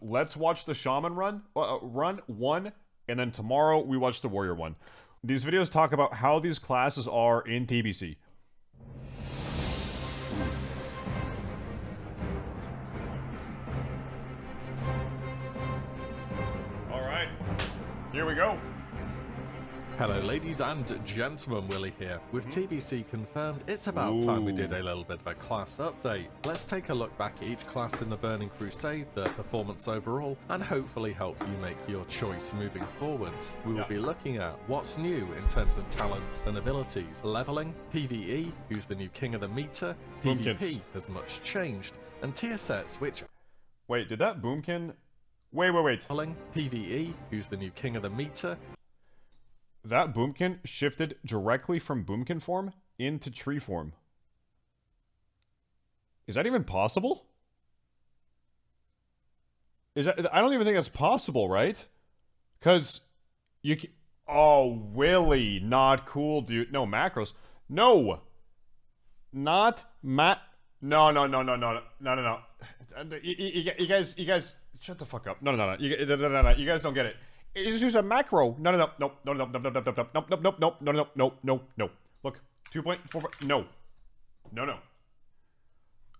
let's watch the Shaman run one, and then tomorrow we watch the Warrior one. These videos talk about how these classes are in TBC. Alright, here we go. Hello ladies and gentlemen, WillE here. With TBC confirmed, it's about time we did a little bit of a class update. Let's take a look back at each class in the Burning Crusade, their performance overall, and hopefully help you make your choice moving forwards. We will be looking at what's new in terms of talents and abilities, leveling, PvE, who's the new king of the meter, PvP has much changed, and tier sets which... Wait, did that Boomkin... Wait. Leveling, PvE, who's the new king of the meter... That Boomkin shifted directly from Boomkin form into tree form. Is that even possible? Is that... I don't even think that's possible, right? Because you can... Oh, WillE. Not cool, dude. No, macros. No! Not No. You guys... Shut the fuck up. No. You guys don't get it. Just use a macro. No. Look, 2.4. No.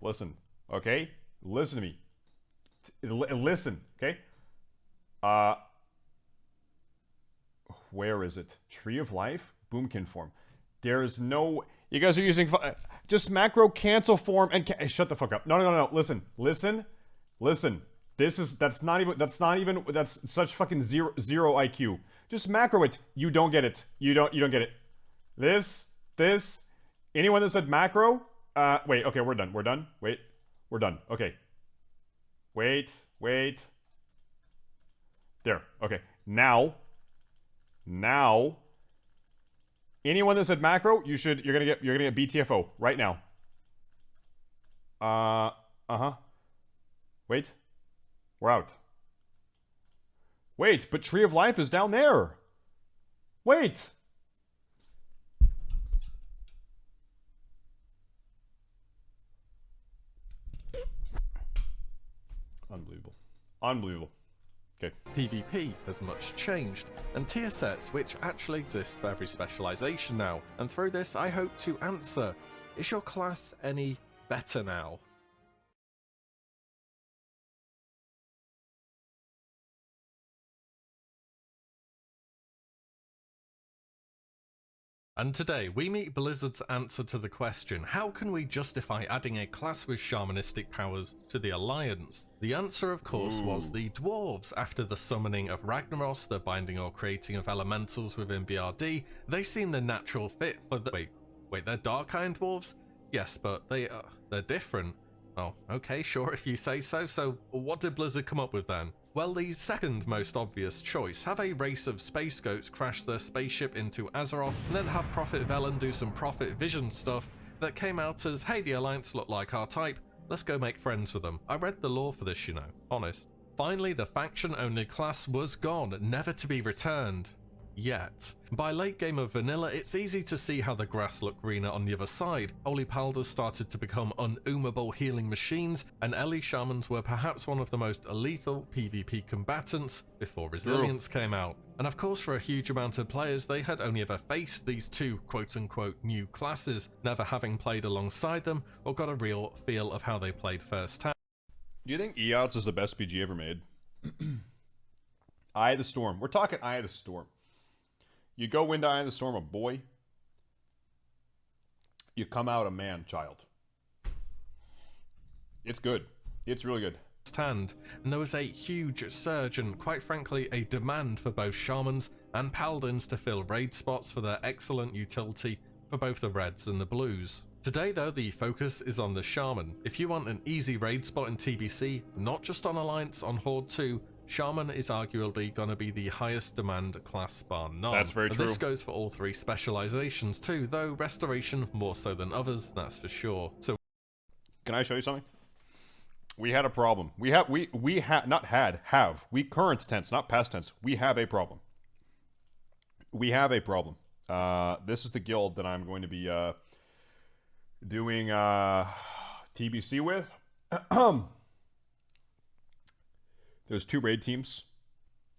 Listen, okay? Listen to me. Listen, okay? Where is it? Tree of Life? Boomkin form. There's no... You guys are using... Just macro cancel form and... Shut the fuck up. No. Listen. That's such fucking zero IQ. Just macro it. You don't get it. You don't get it. This. Anyone that said macro? Wait, okay, we're done. Wait, we're done. Okay. Wait. There. Okay. Now. Anyone that said macro, you're gonna get BTFO right now. Wait. We're out. Wait, but Tree of Life is down there. Wait. Unbelievable. Okay. PvP has much changed, and tier sets which actually exist for every specialization now. And through this, I hope to answer, is your class any better now? And today, we meet Blizzard's answer to the question, how can we justify adding a class with shamanistic powers to the Alliance? The answer, of course, was the Dwarves. After the summoning of Ragnaros, the binding or creating of elementals within BRD, they seem the natural fit for the... Wait, they're Dark-Iron Dwarves? Yes, but they're different. Oh, okay, sure if you say so. So, what did Blizzard come up with then? Well, the second most obvious choice, have a race of space goats crash their spaceship into Azeroth, and then have Prophet Velen do some Prophet Vision stuff that came out as, hey, the Alliance look like our type, let's go make friends with them. I read the lore for this, you know, honest. Finally, the faction-only class was gone, never to be returned. Yet. By late game of vanilla, it's easy to see how the grass looked greener on the other side. Holy Palders started to become unoomable healing machines, and Ellie Shamans were perhaps one of the most lethal PvP combatants before Resilience came out. And of course, for a huge amount of players, they had only ever faced these two quote-unquote new classes, never having played alongside them or got a real feel of how they played firsthand. Do you think EOTS is the best PG ever made? Eye of the Storm. We're talking Eye of the Storm. You go into Eye of the Storm a boy, you come out a man child. It's good. It's really good. And there was a huge surge and, quite frankly, a demand for both Shamans and Paladins to fill raid spots for their excellent utility for both the Reds and the Blues. Today though, the focus is on the Shaman. If you want an easy raid spot in TBC, not just on Alliance, on Horde 2, Shaman is arguably going to be the highest demand class bar none. That's very true. This goes for all three specializations too, though Restoration more so than others, that's for sure. So, can I show you something? We had a problem. We current tense, not past tense. We have a problem. This is the guild that I'm going to be doing TBC with. There's 2 raid teams.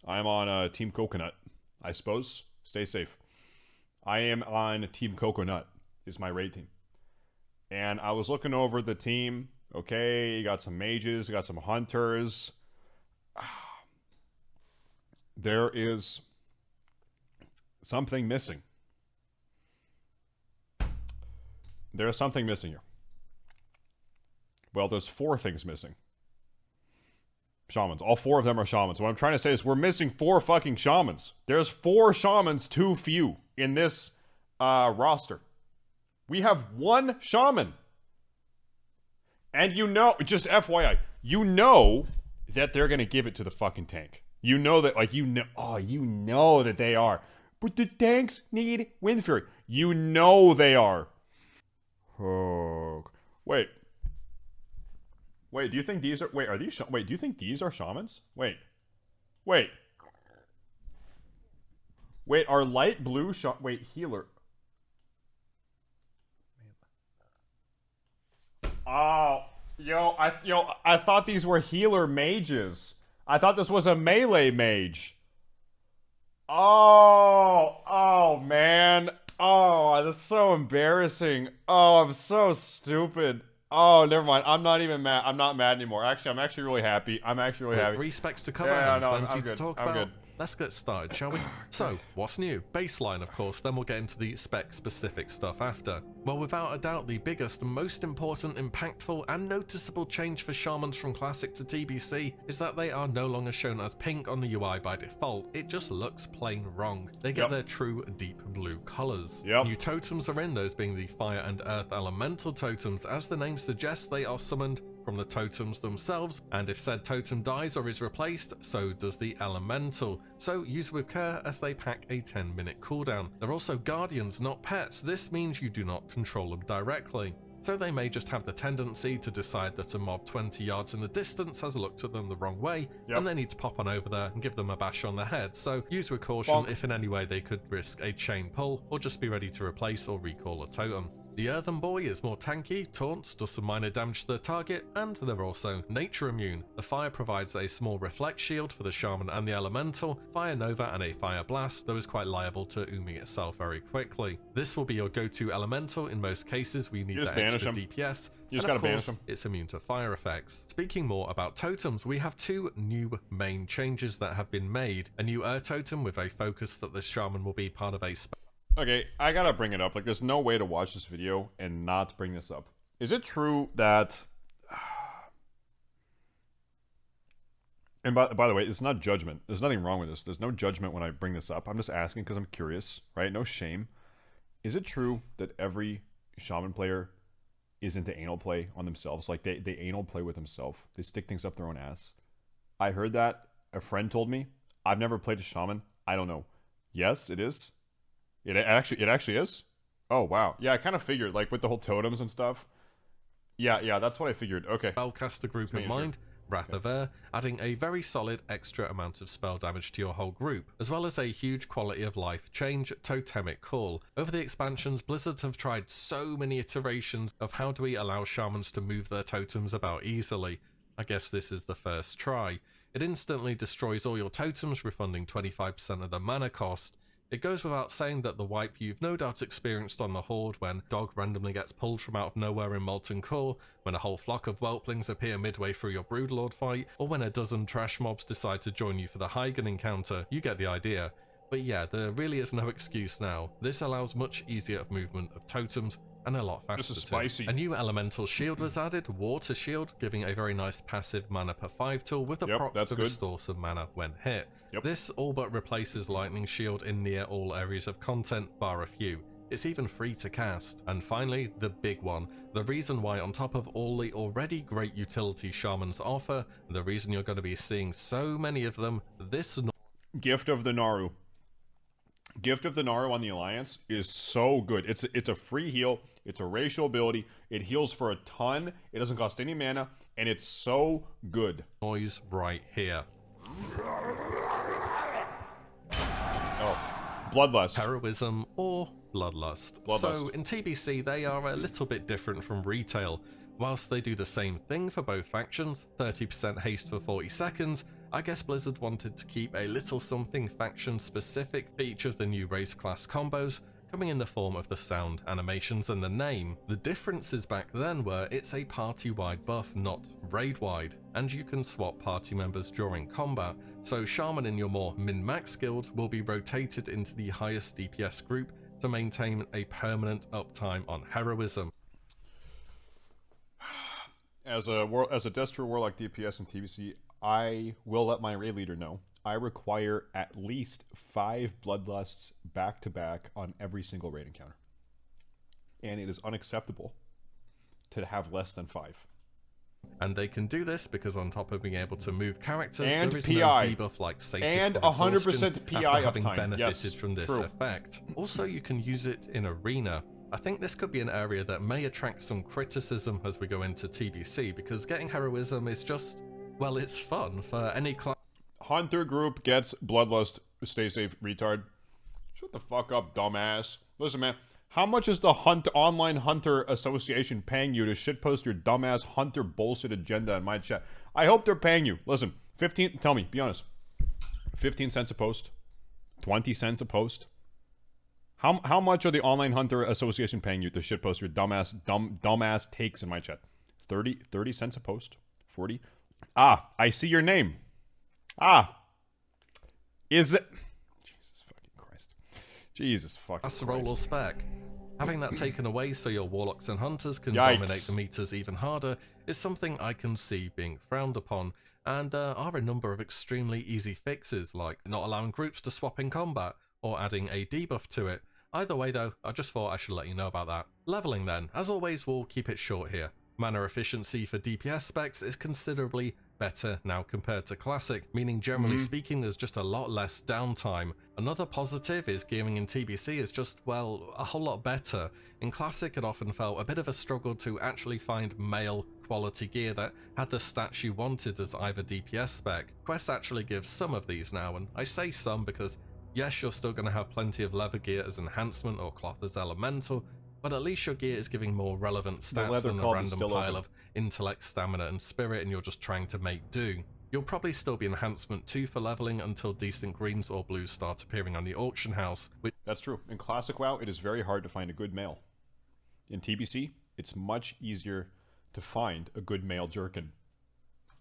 I'm on Team Coconut, I suppose. Stay safe. I am on Team Coconut, is my raid team. And I was looking over the team. Okay, you got some mages, you got some hunters. There is something missing. There's something missing here. Well, there's 4 things missing. Shamans. All 4 of them are shamans. What I'm trying to say is we're missing 4 fucking shamans. There's 4 shamans too few in this roster. We have 1 shaman. And you know, just FYI, you know that they're going to give it to the fucking tank. You know that, like, you know that they are. But the tanks need Wind Fury. You know they are. Oh, wait. Wait, do you think these are... Wait, are these... Wait, do you think these are shamans? Wait. Wait. Wait, are light blue... Wait, healer... Oh, I thought these were healer mages. I thought this was a melee mage. Oh, man. Oh, that's so embarrassing. Oh, I'm so stupid. Oh, never mind. I'm not even mad. I'm not mad anymore. Actually, I'm actually really happy. I'm actually really happy. 3 specs to cover Yeah, and no, plenty I'm to good. talk I'm about. good. Let's get started, shall we? So, what's new? Baseline, of course, then we'll get into the spec-specific stuff after. Well, without a doubt, the biggest, most important, impactful, and noticeable change for Shamans from Classic to TBC is that they are no longer shown as pink on the UI by default. It just looks plain wrong. They get their true deep blue colors. New totems are in, those being the Fire and Earth Elemental totems. As the name suggests, they are summoned from the totems themselves, and if said totem dies or is replaced, so does the elemental. So use with care as they pack a 10-minute cooldown. They're also guardians, not pets. This means you do not control them directly. So they may just have the tendency to decide that a mob 20 yards in the distance has looked at them the wrong way, and they need to pop on over there and give them a bash on the head. So use with caution if in any way they could risk a chain pull, or just be ready to replace or recall a totem. The Earthen Boy is more tanky, taunts, does some minor damage to the target, and they're also nature immune. The Fire provides a small reflect shield for the Shaman and the Elemental, Fire Nova and a Fire Blast, though is quite liable to ooming itself very quickly. This will be your go-to Elemental in most cases. We need that extra DPS. You just gotta banish them. It's immune to fire effects. Speaking more about totems, we have 2 new main changes that have been made. A new Earth Totem with a focus that the Shaman will be part of a Okay, I gotta bring it up. Like, there's no way to watch this video and not bring this up. Is it true that... And by the way, it's not judgment. There's nothing wrong with this. There's no judgment when I bring this up. I'm just asking because I'm curious, right? No shame. Is it true that every Shaman player is into anal play on themselves? Like, they anal play with themselves. They stick things up their own ass. I heard that. A friend told me. I've never played a Shaman. I don't know. Yes, it is. It actually is? Oh, wow. Yeah, I kind of figured, like, with the whole totems and stuff. Yeah, that's what I figured. Okay. Spellcaster group in mind, Wrath of Air, adding a very solid extra amount of spell damage to your whole group, as well as a huge quality of life change, Totemic Call. Over the expansions, Blizzard have tried so many iterations of how do we allow Shamans to move their totems about easily. I guess this is the first try. It instantly destroys all your totems, refunding 25% of the mana cost. It goes without saying that the wipe you've no doubt experienced on the Horde when dog randomly gets pulled from out of nowhere in Molten Core, when a whole flock of whelplings appear midway through your Broodlord fight, or when a dozen trash mobs decide to join you for the Heigen encounter, you get the idea. But yeah, there really is no excuse now. This allows much easier movement of totems and a lot faster. This is spicy. A new elemental shield was added, Water Shield, giving a very nice passive mana per 5 tool with the prop to restore some mana when hit. This all but replaces Lightning Shield in near all areas of content, bar a few. It's even free to cast. And finally, the big one. The reason why, on top of all the already great utility Shamans offer, the reason you're going to be seeing so many of them, this Gift of the Naru. Gift of the Naru on the Alliance is so good. It's a free heal. It's a racial ability. It heals for a ton. It doesn't cost any mana, and it's so good. Noise right here. Oh, Bloodlust. Heroism or Bloodlust. So in TBC, they are a little bit different from retail. Whilst they do the same thing for both factions, 30% haste for 40 seconds, I guess Blizzard wanted to keep a little something faction-specific for each of the new race class combos, coming in the form of the sound, animations, and the name. The differences back then were it's a party-wide buff, not raid-wide, and you can swap party members during combat, so Shaman in your more min-max guild will be rotated into the highest DPS group to maintain a permanent uptime on Heroism. As a Destro Warlock DPS in TBC, I will let my raid leader know I require at least 5 Bloodlusts back to back on every single raid encounter. And it is unacceptable to have less than 5. And they can do this because on top of being able to move characters, and there is PI. no debuff like Sated and or Exhaustion 100% PI after having uptime. benefited Yes, from this true. effect. Also, you can use it in Arena. I think this could be an area that may attract some criticism as we go into TBC, because getting Heroism is just, well, it's fun for any class. Hunter group gets Bloodlust, Staysafe, retard. Shut the fuck up, dumbass. Listen, man. How much is the Online Hunter Association paying you to shitpost your dumbass Hunter bullshit agenda in my chat? I hope they're paying you. Listen, 15, tell me, be honest. 15 cents a post? 20 cents a post? How much are the Online Hunter Association paying you to shitpost your dumbass takes in my chat? 30 cents a post? 40? Ah, I see your name. Ah. Is it... Jesus fucking Christ. Jesus fucking That's Christ. role or spec. Having that taken away so your warlocks and hunters can Yikes. dominate the meters even harder is something I can see being frowned upon, and there are a number of extremely easy fixes, like not allowing groups to swap in combat, or adding a debuff to it. Either way though, I just thought I should let you know about that. Leveling then, as always we'll keep it short here. Mana efficiency for DPS specs is considerably better now compared to Classic, meaning generally speaking there's just a lot less downtime. Another positive is gearing in TBC is just, well, a whole lot better. In Classic it often felt a bit of a struggle to actually find male quality gear that had the stats you wanted as either DPS spec. Quest actually gives some of these now, and I say some because yes, you're still going to have plenty of leather gear as enhancement or cloth as elemental, but at least your gear is giving more relevant stats than a random pile of intellect, stamina, and spirit, and you're just trying to make do. You'll probably still be enhancement 2 for leveling until decent greens or blues start appearing on the auction house. That's true. In Classic WoW, it is very hard to find a good male. In TBC, it's much easier to find a good male jerkin.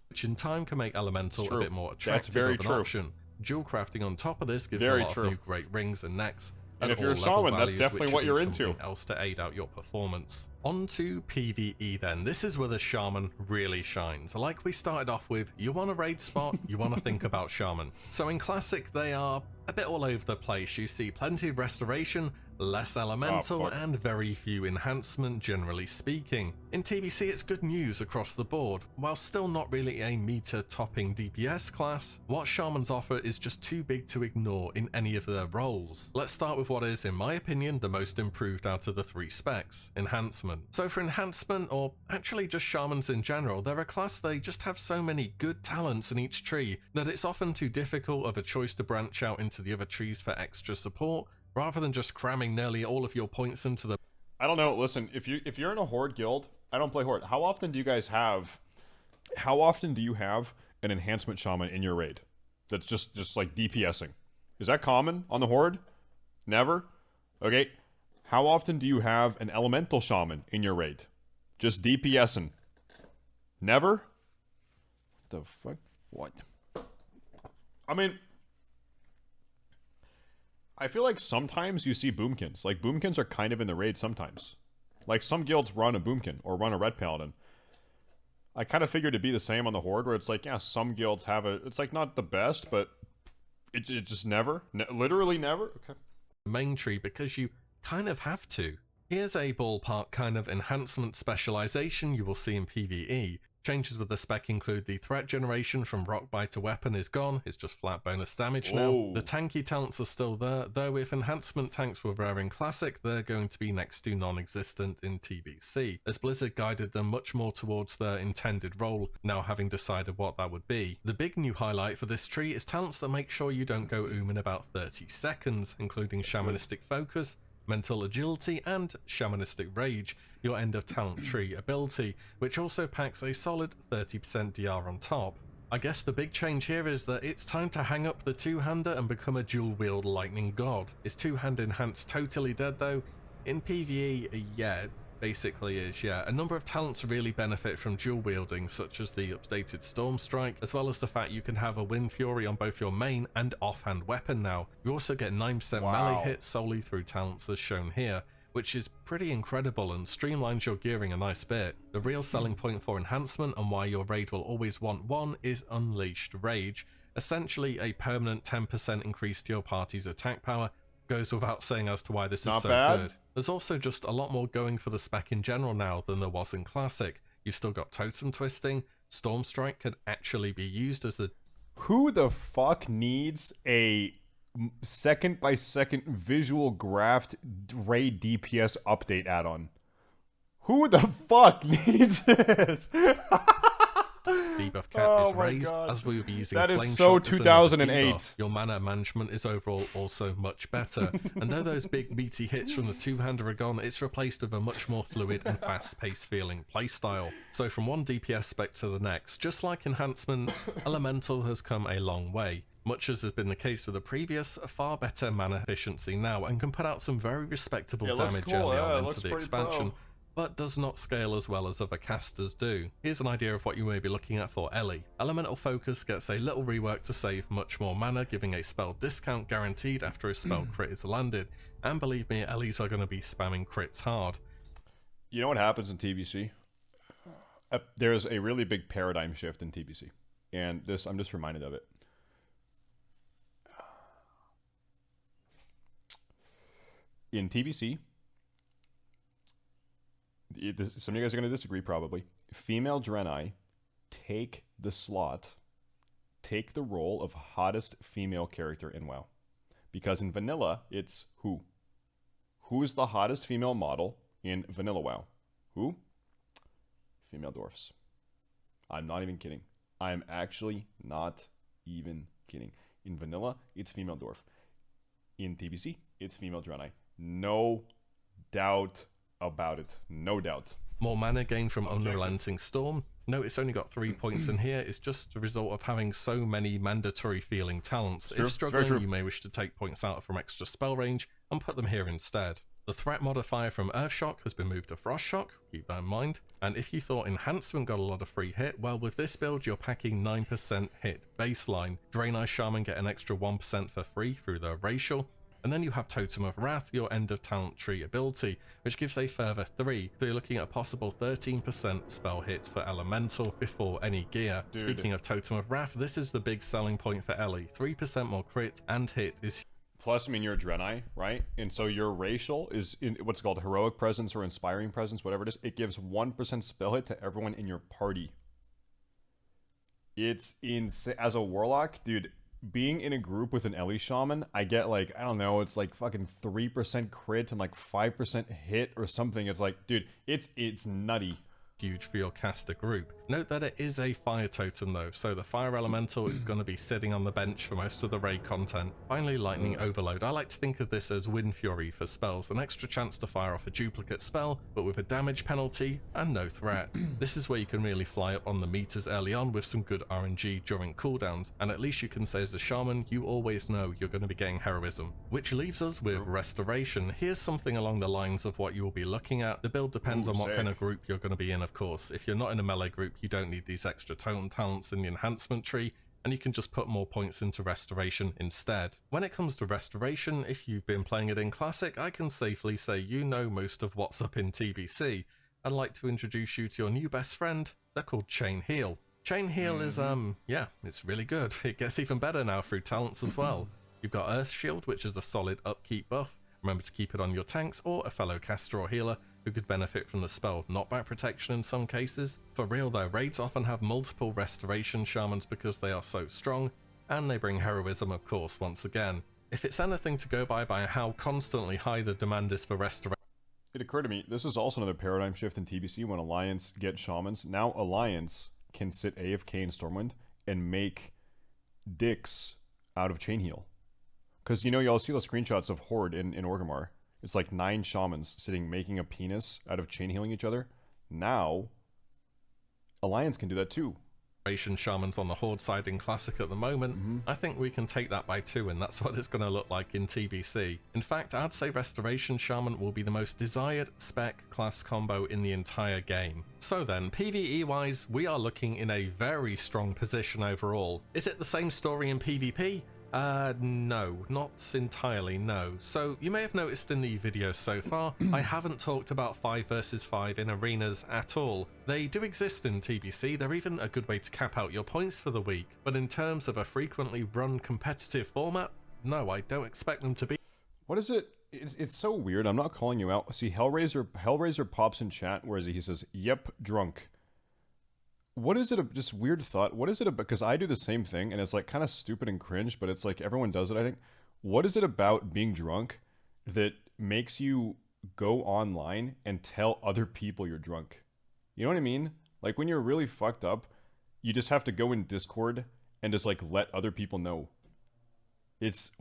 Which in time can make elemental a bit more That's attractive very of an true. option. Dual crafting on top of this gives Very a lot true. of new great rings and necks. And if at you're a all level shaman, that's values, definitely which what will you're be into. something else to aid out your performance. On to PvE then. This is where the Shaman really shines. Like we started off with, you want a raid spot, you want to think about Shaman. So in Classic, they are a bit all over the place. You see plenty of restoration, less elemental, and very few enhancement, generally speaking. In TBC, it's good news across the board. While still not really a meter-topping DPS class, what Shamans offer is just too big to ignore in any of their roles. Let's start with what is, in my opinion, the most improved out of the 3 specs, Enhancement. So for Enhancement, or actually just Shamans in general, they're a class they just have so many good talents in each tree that it's often too difficult of a choice to branch out into the other trees for extra support, rather than just cramming nearly all of your points into the... I don't know. Listen, if you're in a Horde guild, I don't play Horde. How often do you have an enhancement shaman in your raid? That's just like DPSing. Is that common on the Horde? Never? Okay. How often do you have an elemental shaman in your raid? Just DPSing. Never? What the fuck? What? I mean, I feel like sometimes you see boomkins. Like, boomkins are kind of in the raid sometimes. Like, some guilds run a boomkin or run a red paladin. I kind of figured it'd be the same on the Horde, where it's like, yeah, some guilds have a... It's, like, not the best, but it just never. Literally never. Okay. Main tree, because you kind of have to. Here's a ballpark kind of enhancement specialization you will see in PvE. Changes with the spec include the threat generation from rock bite to weapon is gone, it's just flat bonus damage now. Whoa. The tanky talents are still there, though if enhancement tanks were rare in Classic, they're going to be next to non-existent in TBC, as Blizzard guided them much more towards their intended role, now having decided what that would be. The big new highlight for this tree is talents that make sure you don't go in about 30 seconds, including Shamanistic Focus, Mental Agility, and Shamanistic Rage, your end of talent tree ability, which also packs a solid 30% DR on top. I guess the big change here is that it's time to hang up the two-hander and become a dual-wield lightning god. Is two-hand enhanced totally dead though? In PvE, yeah, it basically is, yeah. A number of talents really benefit from dual wielding, such as the updated Storm Strike, as well as the fact you can have a Wind Fury on both your main and offhand weapon now. You also get 9% melee hits solely through talents as shown here, which is pretty incredible and streamlines your gearing a nice bit. The real selling point for enhancement and why your raid will always want one is Unleashed Rage, essentially a permanent 10% increase to your party's attack power. Goes without saying as to why this is so good. There's also just a lot more going for the spec in general now than there was in Classic. You've still got Totem Twisting, Storm Strike can actually be used as the... Who the fuck needs a second-by-second visual graphed raid DPS update add-on? Who the fuck needs this? Debuff cap is raised, as we will be using that Flame is so Shock as 2008. debuff. Your mana management is overall also much better, and though those big meaty hits from the two-hander are gone, it's replaced with a much more fluid and fast-paced feeling playstyle. So from one DPS spec to the next, just like Enhancement, Elemental has come a long way. Much as has been the case with the previous, a far better mana efficiency now, and can put out some very respectable damage early on into the expansion, but does not scale as well as other casters do. Here's an idea of what you may be looking at for Ellie. Elemental Focus gets a little rework to save much more mana, giving a spell discount guaranteed after a spell crit is landed, and believe me, Ellies are going to be spamming crits hard. You know what happens in TBC? There's a really big paradigm shift in TBC, and this I'm just reminded of it. In TBC, some of you guys are going to disagree probably. Female Draenei take the slot, take the role of hottest female character in WoW. Because in vanilla, it's who? Who is the hottest female model in vanilla WoW? Who? Female dwarfs. I'm not even kidding. I'm actually not even kidding. In vanilla, it's female dwarf. In TBC, it's female Draenei. No doubt about it. No doubt. More mana gained from Unrelenting Storm. No, it's only got 3 points in here. It's just a result of having so many mandatory feeling talents. If struggling, you may wish to take points out from extra spell range and put them here instead. The threat modifier from Earth Shock has been moved to Frost Shock, keep that in mind. And if you thought Enhancement got a lot of free hit, well, with this build you're packing 9% hit baseline. Draenei Shaman get an extra 1% for free through the racial. And then you have Totem of Wrath, your end of talent tree ability, which gives a further 3, so you're looking at a possible 13% spell hit for Elemental before any gear. Dude. Speaking of Totem of Wrath, this is the big selling point for Ellie. 3% more crit and hit is... Plus, I mean, you're a Draenei, right? And so your racial is in what's called Heroic Presence or Inspiring Presence, whatever it is. It gives 1% spell hit to everyone in your party. It's insane. As a Warlock, dude... Being in a group with an Ellie Shaman, I get like, I don't know, it's like fucking 3% crit and like 5% hit or something. It's like, dude, it's nutty. Huge for your caster group. Note that it is a fire totem though, so the fire elemental is going to be sitting on the bench for most of the raid content. Finally, lightning overload. I like to think of this as Wind Fury for spells, an extra chance to fire off a duplicate spell, but with a damage penalty and no threat. This is where you can really fly up on the meters early on with some good RNG during cooldowns, and at least you can say as a shaman, you always know you're going to be getting heroism. Which leaves us with restoration. Here's something along the lines of what you will be looking at. The build depends on what kind of group you're going to be in, of course. If you're not in a melee group, you don't need these extra totem talents in the enhancement tree, and you can just put more points into restoration instead. When it comes to restoration, if you've been playing it in Classic, I can safely say you know most of what's up in TBC. I'd like to introduce you to your new best friend. They're called Chain Heal. Chain Heal is, yeah, it's really good. It gets even better now through talents as well. You've got Earth Shield, which is a solid upkeep buff. Remember to keep it on your tanks or a fellow caster or healer who could benefit from the spell knockback protection in some cases. For real though, raids often have multiple restoration shamans because they are so strong, and they bring heroism of course once again. If it's anything to go by how constantly high the demand is for restoration. It occurred to me, this is also another paradigm shift in TBC when Alliance get shamans. Now Alliance can sit AFK in Stormwind and make dicks out of Chain Heal. Because you know, y'all see those screenshots of Horde in Orgrimmar. It's like 9 shamans sitting making a penis out of chain healing each other. Now, Alliance can do that too. Shamans on the Horde side in Classic at the moment, I think we can take that by 2, and that's what it's going to look like in TBC. In fact, I'd say Restoration Shaman will be the most desired spec class combo in the entire game. So then, PvE wise, we are looking in a very strong position overall. Is it the same story in PvP? No, not entirely, no. So you may have noticed in the video so far, I haven't talked about 5 versus 5 in arenas at all. They do exist in TBC, they're even a good way to cap out your points for the week, but in terms of a frequently run competitive format, no, I don't expect them to be. What is it? It's so weird. I'm not calling you out. See, Hellraiser pops in chat. Where is he? He says, "Yep, drunk." What is it? Just weird thought. What is it about? Because I do the same thing, and it's like kind of stupid and cringe, but it's like everyone does it, I think. What is it about being drunk that makes you go online and tell other people you're drunk? You know what I mean? Like when you're really fucked up, you just have to go in Discord and just like let other people know. It's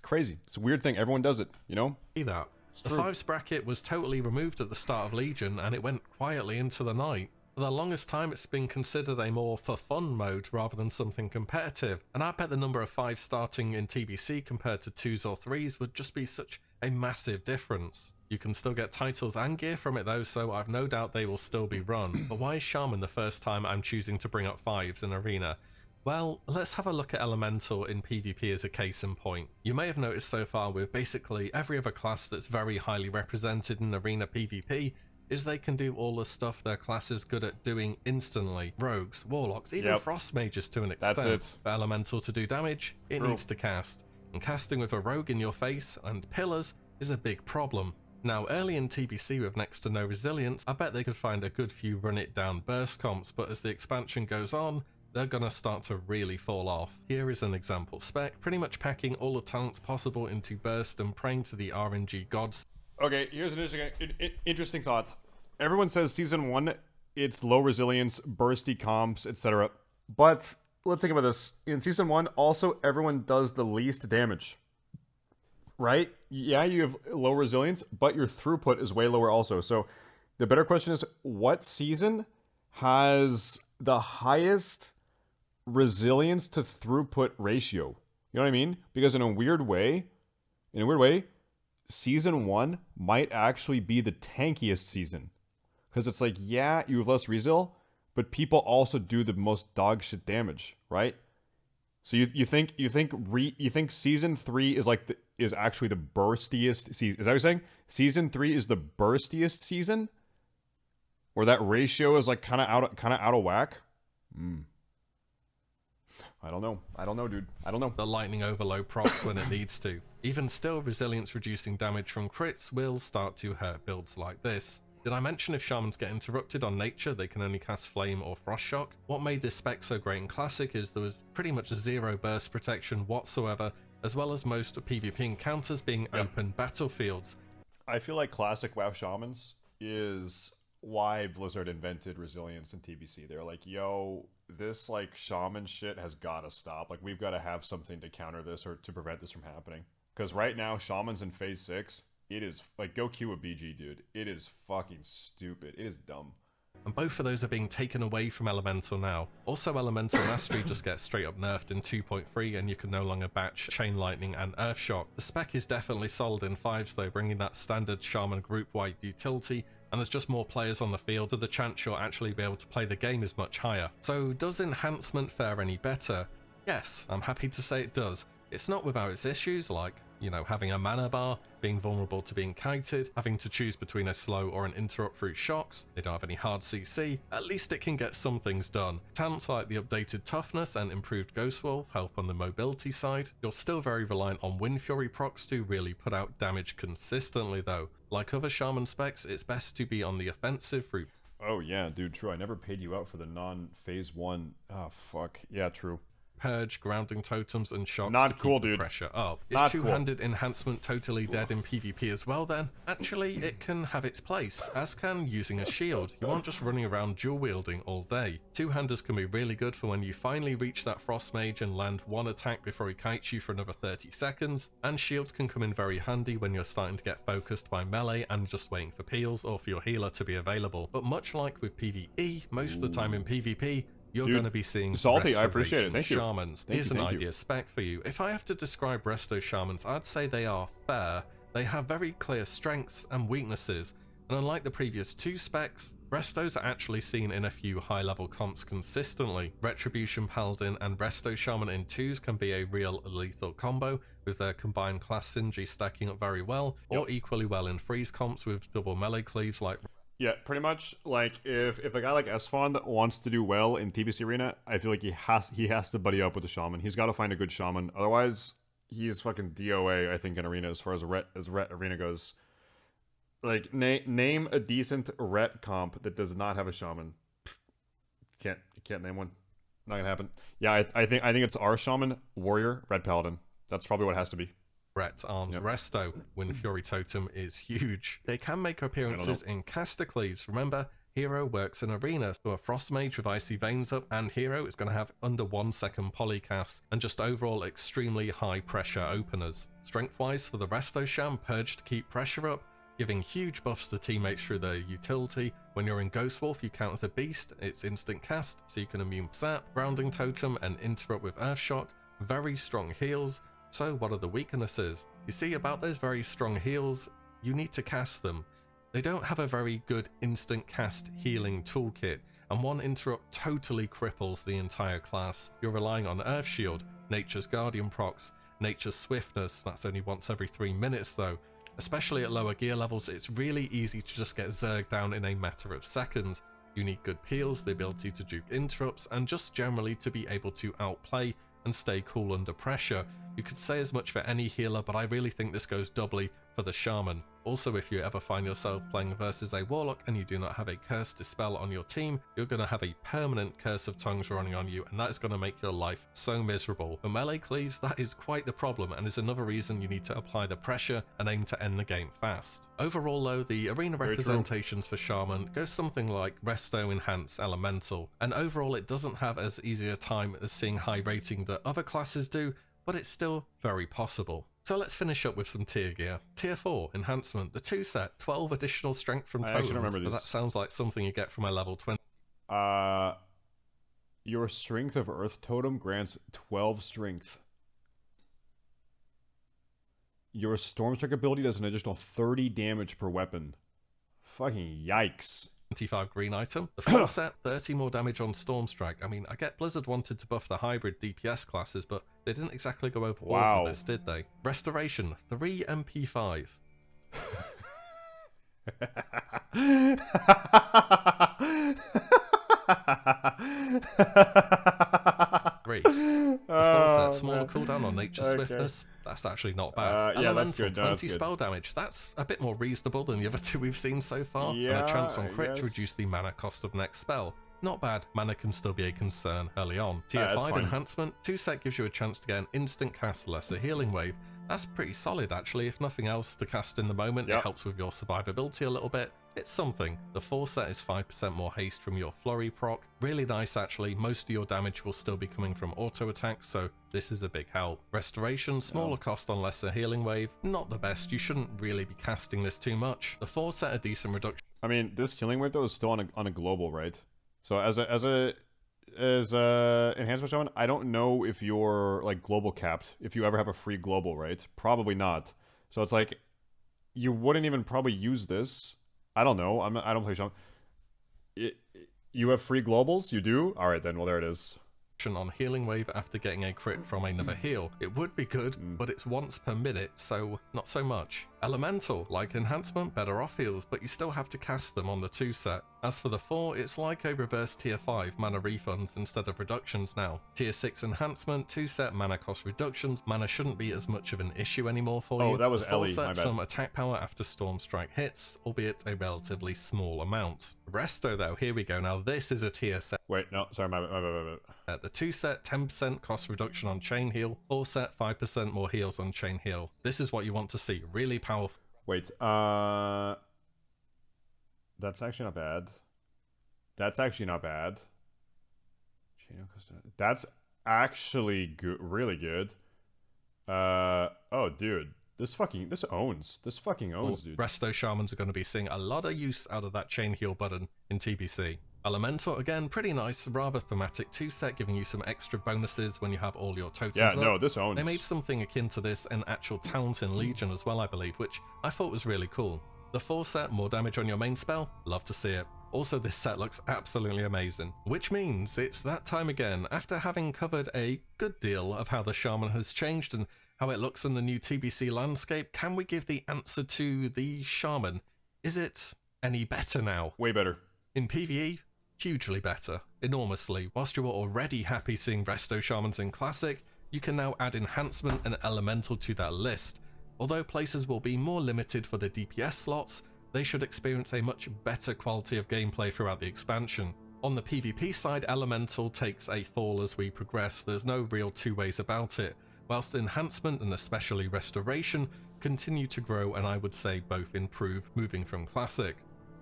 crazy. It's a weird thing. Everyone does it, you know? That. The 5s bracket was totally removed at the start of Legion, and it went quietly into the night. For the longest time, it's been considered a more for fun mode rather than something competitive, and I bet the number of 5s starting in TBC compared to 2s or 3s would just be such a massive difference. You can still get titles and gear from it though, so I've no doubt they will still be run. But why is Shaman the first time I'm choosing to bring up 5s in Arena? Well, let's have a look at Elemental in PvP as a case in point. You may have noticed so far with basically every other class that's very highly represented in Arena PvP, is they can do all the stuff their class is good at doing instantly. Rogues, Warlocks, even Frost Mages to an extent. That's it. For Elemental to do damage, it needs to cast. And casting with a Rogue in your face and pillars is a big problem. Now, early in TBC with next to no resilience, I bet they could find a good few run it down burst comps, but as the expansion goes on, they're gonna start to really fall off. Here is an example spec, pretty much packing all the talents possible into burst and praying to the RNG gods. Okay, here's an interesting thought. Everyone says Season 1, it's low resilience, bursty comps, etc. But let's think about this. In Season 1, also everyone does the least damage. Right? Yeah, you have low resilience, but your throughput is way lower also. So the better question is, what season has the highest resilience to throughput ratio? You know what I mean? Because in a weird way, Season 1 might actually be the tankiest season. Because it's like, yeah, you have less resil, but people also do the most dog shit damage, right? So you think Season 3 is like is actually the burstiest season? Is that what you're saying? Season 3 is the burstiest season? Or that ratio is like kind of out of whack? I don't know, dude. I don't know. The lightning overload procs when it needs to. Even still, resilience reducing damage from crits will start to hurt builds like this. Did I mention if Shamans get interrupted on nature, they can only cast Flame or Frost Shock? What made this spec so great in Classic is there was pretty much zero burst protection whatsoever, as well as most PvP encounters being open battlefields. I feel like Classic WoW Shamans is why Blizzard invented resilience in TBC. They're like, yo, this like shaman shit has gotta stop. Like, we've gotta have something to counter this or to prevent this from happening. Because right now, Shamans in Phase 6, it is, like, go queue a BG, dude. It is fucking stupid. It is dumb. And both of those are being taken away from Elemental now. Also, Elemental Mastery just gets straight up nerfed in 2.3 and you can no longer batch Chain Lightning and Earth Shock. The spec is definitely solid in 5s though, bringing that standard Shaman group-wide utility, and there's just more players on the field, so the chance you'll actually be able to play the game is much higher. So does Enhancement fare any better? Yes, I'm happy to say it does. It's not without its issues, like, you know, having a mana bar, being vulnerable to being kited, having to choose between a slow or an interrupt through shocks, they don't have any hard CC, at least it can get some things done. Talents like the updated toughness and improved Ghost Wolf help on the mobility side. You're still very reliant on Wind Fury procs to really put out damage consistently though. Like other Shaman specs, it's best to be on the offensive through. Oh yeah, dude, true. I never paid you out for the non-phase 1. Oh, fuck. Yeah, true. Purge, grounding totems, and shocks. Not cool, dude. Pressure. Oh, is two-handed enhancement totally dead in PvP as well then? Actually, it can have its place, as can using a shield. You aren't just running around dual wielding all day. Two-handers can be really good for when you finally reach that Frost Mage and land one attack before he kites you for another 30 seconds, and shields can come in very handy when you're starting to get focused by melee and just waiting for peels or for your healer to be available. But much like with PvE, most of the time in PvP, you're Dude, going to be seeing Salty, I appreciate it. Thank you. Shamans. Here's an idea spec for you. If I have to describe Resto Shamans, I'd say they are fair. They have very clear strengths and weaknesses, and unlike the previous 2 specs, Restos are actually seen in a few high-level comps consistently. Retribution Paladin and Resto Shaman in 2s can be a real lethal combo, with their combined class synergy stacking up very well, or equally well in freeze comps with double melee cleaves like... Yeah, pretty much. Like, if a guy like Esfond wants to do well in TBC Arena, I feel like he has to buddy up with the Shaman. He's got to find a good Shaman, otherwise he's fucking DOA, I think, in Arena as far as Ret Arena goes. Like, name a decent Ret comp that does not have a Shaman. You can't name one. Not gonna happen. Yeah, I think it's our Shaman, Warrior, Red Paladin. That's probably what it has to be. Ret Arms Resto. Wind Fury Totem is huge. They can make appearances in caster cleaves. Remember, Hero works in Arena, so a Frost Mage with Icy Veins up and Hero is going to have under 1 second polycast and just overall extremely high pressure openers. Strength-wise for the Resto Sham, Purge to keep pressure up, giving huge buffs to teammates through their utility. When you're in Ghost Wolf, you count as a beast, it's instant cast, so you can immune Zap, Grounding Totem, and interrupt with Earthshock. Very strong heals. So what are the weaknesses? You see, about those very strong heals, you need to cast them. They don't have a very good instant cast healing toolkit, and one interrupt totally cripples the entire class. You're relying on Earth Shield, Nature's Guardian procs, Nature's Swiftness, that's only once every 3 minutes though. Especially at lower gear levels, it's really easy to just get zerged down in a matter of seconds. You need good peels, the ability to dupe interrupts, and just generally to be able to outplay and stay cool under pressure. You could say as much for any healer, but I really think this goes doubly for the Shaman. Also, if you ever find yourself playing versus a Warlock and you do not have a Curse Dispel on your team, you're going to have a permanent Curse of Tongues running on you, and that is going to make your life so miserable. For melee cleaves, that is quite the problem, and is another reason you need to apply the pressure and aim to end the game fast. Overall though, the arena representations for Shaman go something like Resto Enhance Elemental, and overall it doesn't have as easy a time as seeing high rating that other classes do, but it's still very possible. So let's finish up with some tier gear. Tier 4, Enhancement, the 2 set, 12 additional strength from Totems. I actually remember these. That sounds like something you get from a level 20. Your Strength of Earth Totem grants 12 strength. Your Stormstrike ability does an additional 30 damage per weapon. Fucking yikes. 25 green item. The full set, 30 more damage on Stormstrike. I mean, I get Blizzard wanted to buff the hybrid DPS classes, but they didn't exactly go over all of this, did they? Restoration, 3 MP5. Smaller cooldown on Nature's Swiftness. That's actually not bad. Yeah, that's good. 20 spell damage. That's a bit more reasonable than the other 2 we've seen so far. Yeah, and a chance on crit to reduce the mana cost of next spell. Not bad. Mana can still be a concern early on. Tier 5 Enhancement. 2 set gives you a chance to get an instant cast Lesser Healing Wave. That's pretty solid actually, if nothing else to cast in the moment. It helps with your survivability a little bit. It's something. The 4 set is 5% more haste from your flurry proc. Really nice actually. Most of your damage will still be coming from auto attacks, so this is a big help. Restoration, smaller cost on Lesser Healing Wave. Not the best. You shouldn't really be casting this too much. The 4 set a decent reduction. I mean, this Healing Wave though is still on a global, right? So as Enhancement Shaman, I don't know if you're like global capped, if you ever have a free global, right? Probably not. So it's like you wouldn't even probably use this. I don't know. I don't play Shaman. You have free globals? You do? All right then. Well, there it is. On Healing Wave after getting a crit from another heal. It would be good, but it's once per minute, so not so much. Elemental, like Enhancement, better off heals, but you still have to cast them on the 2 set. As for the 4, it's like a reverse Tier 5 mana refunds instead of reductions now. Tier 6 Enhancement, 2 set mana cost reductions. Mana shouldn't be as much of an issue anymore for you. Oh, that was Ellie, set, my bad. Some attack power after Stormstrike hits, albeit a relatively small amount. Resto though, here we go. Now this is a tier set. Wait, no, sorry, my bad. At the 2 set, 10% cost reduction on Chain Heal. 4 set, 5% more heals on Chain Heal. This is what you want to see. Really powerful. Wait, that's actually not bad. That's actually not bad. That's actually good, really good. Oh, dude. This owns. This fucking owns, dude. Resto Shamans are going to be seeing a lot of use out of that Chain Heal button in TBC. Elemental, again, pretty nice, rather thematic 2-set, giving you some extra bonuses when you have all your totems Yeah, up. no, this owns. They made something akin to this in actual talent in Legion as well, I believe, which I thought was really cool. The 4-set, more damage on your main spell, love to see it. Also, this set looks absolutely amazing, which means it's that time again. After having covered a good deal of how the Shaman has changed and how it looks in the new TBC landscape, can we give the answer to the Shaman? Is it any better now? Way better. In PvE, hugely better, enormously. Whilst you were already happy seeing Resto Shamans in Classic, you can now add Enhancement and Elemental to that list. Although places will be more limited for the DPS slots, they should experience a much better quality of gameplay throughout the expansion. On the PvP side, Elemental takes a fall as we progress, there's no real two ways about it, whilst Enhancement and especially Restoration continue to grow and I would say both improve moving from Classic.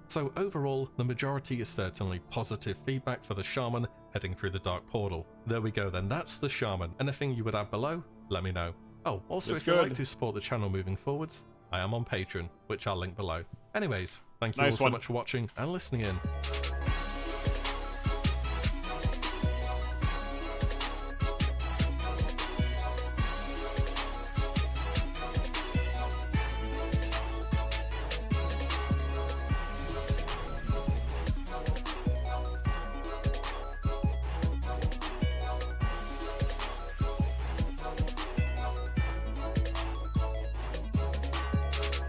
So overall, the majority is certainly positive feedback for the Shaman heading through the Dark Portal. There we go then, that's the Shaman. Anything you would add below? Let me know. Oh, also if you'd like to support the channel moving forwards, I am on Patreon, which I'll link below. Anyways, thank you all so much for watching and listening in.